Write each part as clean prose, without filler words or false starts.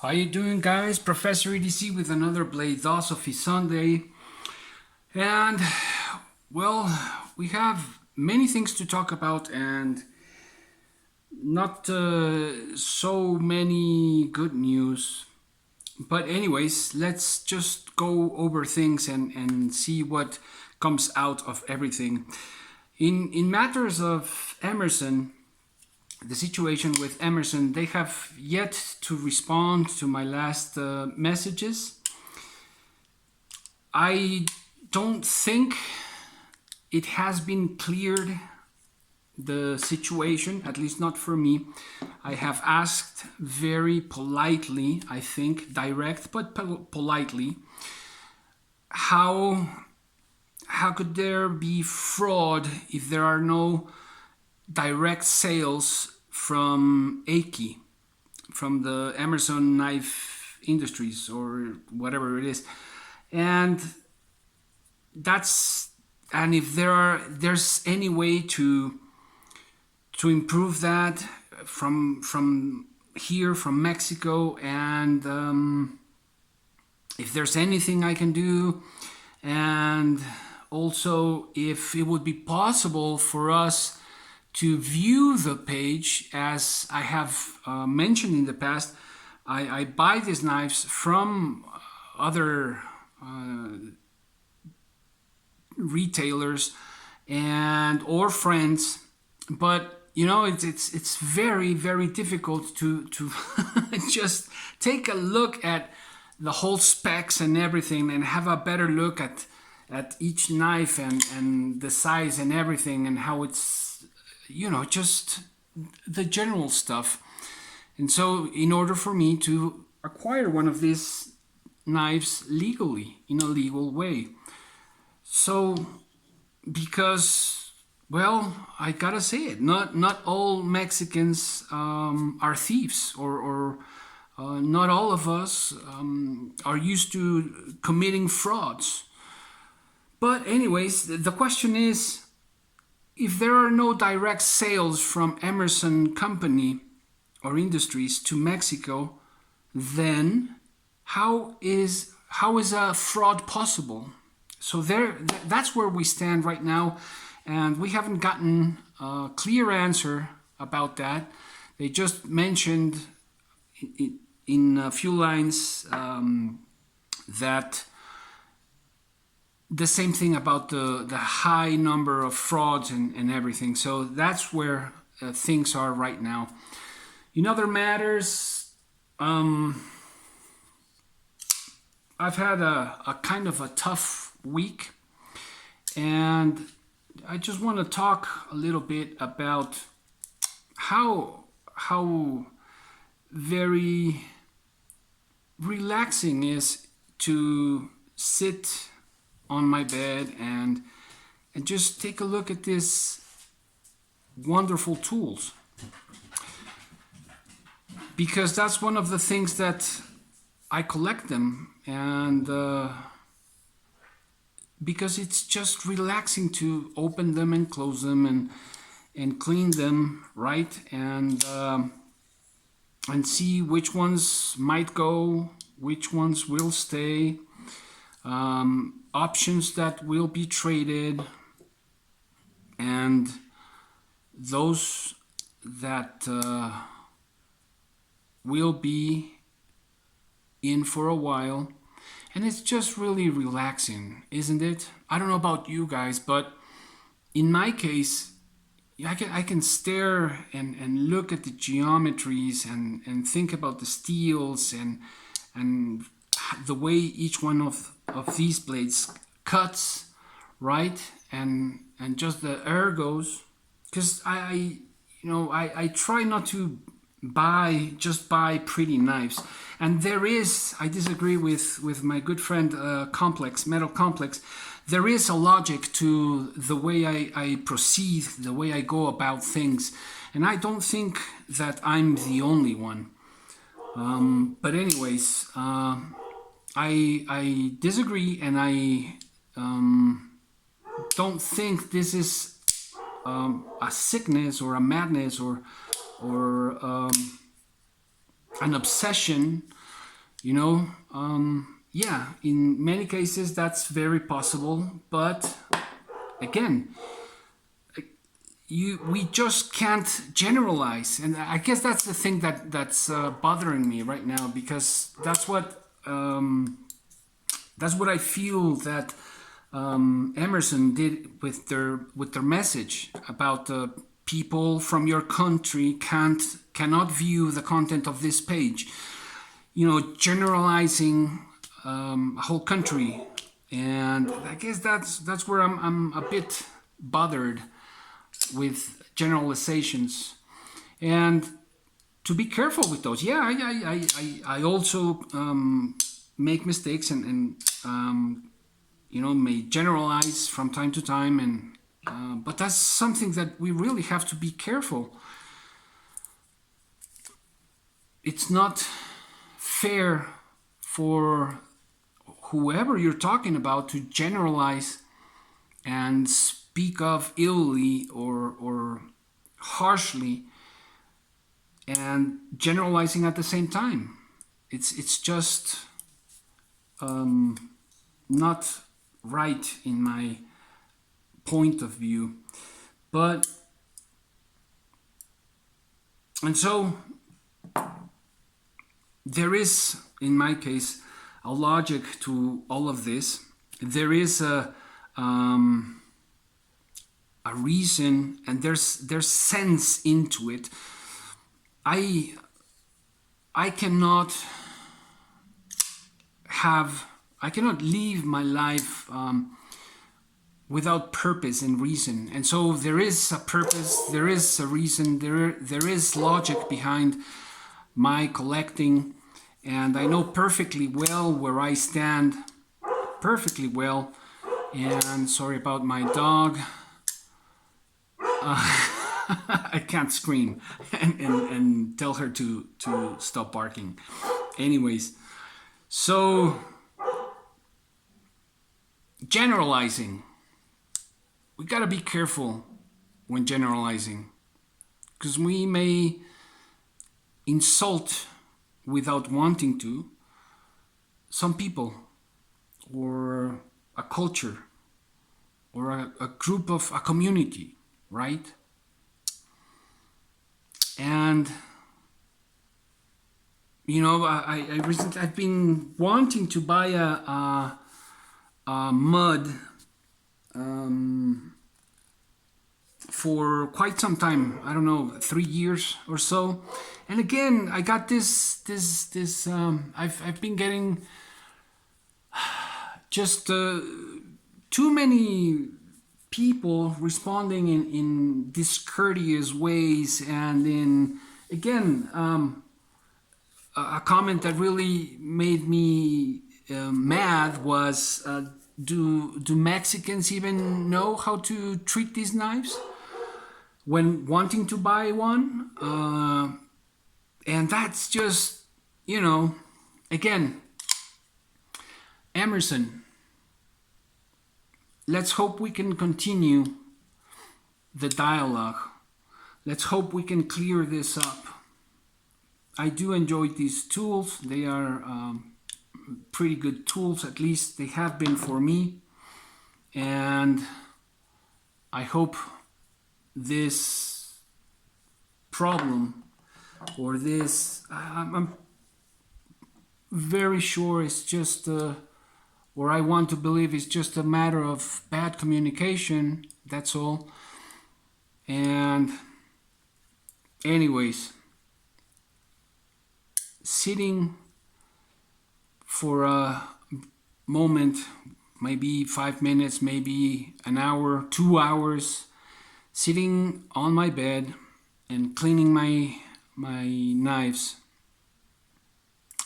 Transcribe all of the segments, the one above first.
How you doing, guys? Professor EDC with another BLADE-OSOPHY Sunday. And, well, we have many things to talk about and not so many good news. But anyways, let's just go over things and see what comes out of everything. In matters of Emerson, the situation with Emerson, they have yet to respond to my last messages. I don't think it has been cleared, the situation, at least not for me. I have asked very politely, I think, direct but politely, how could there be fraud if there are no direct sales from Aki, from the Emerson Knife Industries or whatever it is, and if there's any way to improve that from here, from Mexico, and if there's anything I can do, and also if it would be possible for us to view the page. As I have mentioned in the past, I buy these knives from other retailers and or friends, but you know, it's very, very difficult to just take a look at the whole specs and everything and have a better look at each knife and the size and everything and how it's, you know, just the general stuff. And so in order for me to acquire one of these knives legally, in a legal way, so because, well, I gotta say it, not all Mexicans are thieves, or not all of us are used to committing frauds. But anyways, the question is, if there are no direct sales from Emerson Company or Industries to Mexico, then how is a fraud possible? So that's where we stand right now, and we haven't gotten a clear answer about that. They just mentioned in a few lines that the same thing about the high number of frauds and everything. So that's where things are right now. In other matters, I've had a kind of a tough week, and I just want to talk a little bit about how very relaxing is to sit on my bed and just take a look at these wonderful tools, because that's one of the things that I collect them, and because it's just relaxing to open them and close them and clean them, right, and see which ones might go, which ones will stay, options that will be traded, and those that will be in for a while. And it's just really relaxing, isn't it? I don't know about you guys, but in my case, I can stare and look at the geometries and think about the steels and the way each one of these blades cuts, right? And just the ergos, because I try not to buy pretty knives. And there is, I disagree with my good friend Metal Complex, there is a logic to the way I proceed, the way I go about things, and I don't think that I'm the only one. But anyways, I disagree, and I don't think this is a sickness or a madness or an obsession You know, yeah, in many cases that's very possible, but again, we just can't generalize, and I guess that's the thing that's bothering me right now, because that's what I feel that Emerson did with their message about people from your country cannot view the content of this page. You know, generalizing a whole country, and I guess that's where I'm a bit bothered with generalizations, and to be careful with those. Yeah, I also make mistakes, and you know, may generalize from time to time, and but that's something that we really have to be careful. It's not fair for whoever you're talking about to generalize and speak of illy or harshly, and generalizing at the same time. It's just not right in my point of view. But and so there is, in my case, a logic to all of this. There is a reason, and there's sense into it. I cannot leave my life without purpose and reason. And so there is a purpose, there is a reason, there is logic behind my collecting, and I know perfectly well where I stand, perfectly well. And sorry about my dog. I can't scream and tell her to stop barking. Anyways, so generalizing. We gotta be careful when generalizing, because we may insult without wanting to some people, or a culture, or a group of a community, right? And you know, I recently I've been wanting to buy a mud for quite some time. I don't know, 3 years or so. And again, I got this. I've been getting just too many people responding in discourteous ways, and in again a comment that really made me mad was do Mexicans even know how to treat these knives when wanting to buy one? And that's just, you know, again, Emerson, let's hope we can continue the dialogue. Let's hope we can clear this up. I do enjoy these tools. They are pretty good tools, at least they have been for me. And I hope this problem, or this, I'm very sure it's just or I want to believe it's just a matter of bad communication, that's all. And anyways, sitting for a moment, maybe 5 minutes, maybe an hour, 2 hours, sitting on my bed and cleaning my knives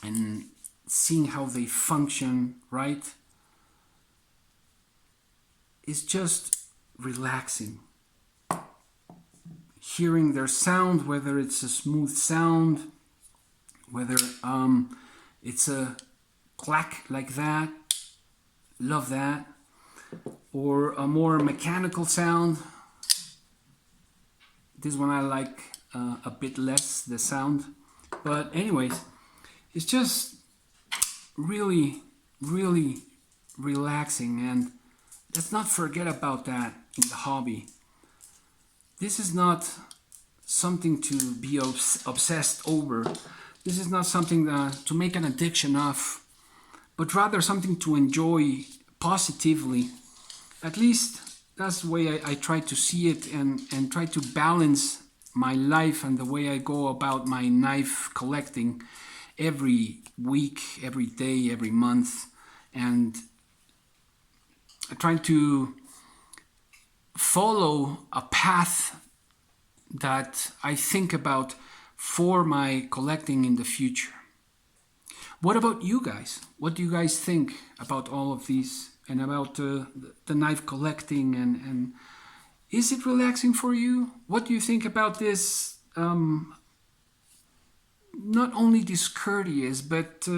and seeing how they function, right? It's just relaxing. Hearing their sound, whether it's a smooth sound, whether it's a clack like that, love that, or a more mechanical sound. This one I like a bit less, the sound. But anyways, it's just really, really relaxing, and let's not forget about that in the hobby. This is not something to be obsessed over. This is not something to make an addiction of, but rather something to enjoy positively. At least that's the way I try to see it, and try to balance my life and the way I go about my knife collecting every week, every day, every month, and trying to follow a path that I think about for my collecting in the future. What about you guys? What do you guys think about all of these and about the knife collecting, and is it relaxing for you? What do you think about this? Not only discourteous, but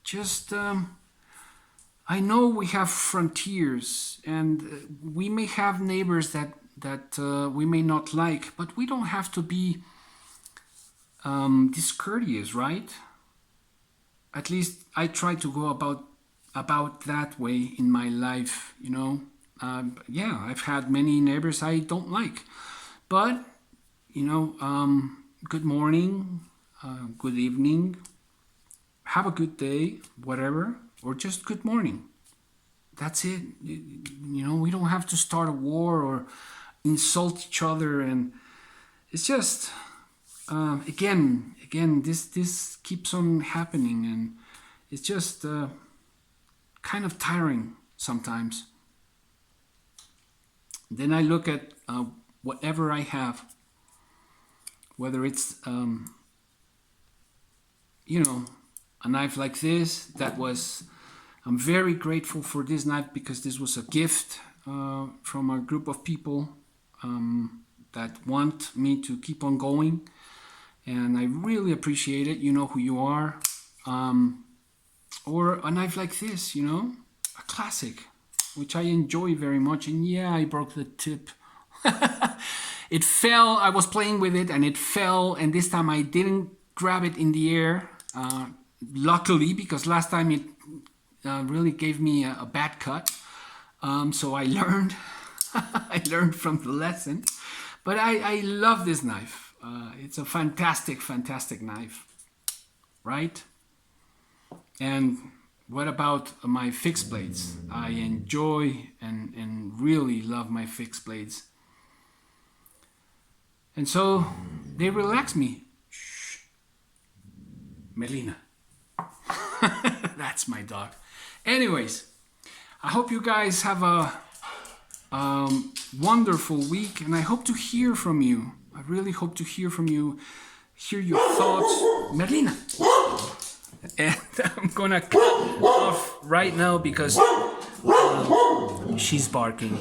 just I know we have frontiers, and we may have neighbors that we may not like, but we don't have to be discourteous, right? At least I try to go about that way in my life, yeah, I've had many neighbors I don't like, but good morning, good evening, have a good day, whatever, or just good morning. That's it. We don't have to start a war or insult each other, and it's just again this keeps on happening, and it's just kind of tiring sometimes. Then I look at whatever I have, whether it's a knife like this. I'm very grateful for this knife, because this was a gift from a group of people that want me to keep on going, and I really appreciate it. You know who you are. Or a knife like this, a classic, which I enjoy very much. And yeah, I broke the tip. It fell. I was playing with it and it fell, and this time I didn't grab it in the air, luckily, because last time it really gave me a bad cut. So I learned I learned from the lesson. But I love this knife. It's a fantastic knife, right? And what about my fixed blades? I enjoy and really love my fixed blades. And so they relax me. Shh. Melina. That's my dog. Anyways, I hope you guys have a wonderful week, and I hope to hear from you. I really hope to hear from you, hear your thoughts. Melina. And I'm gonna cut off right now because she's barking.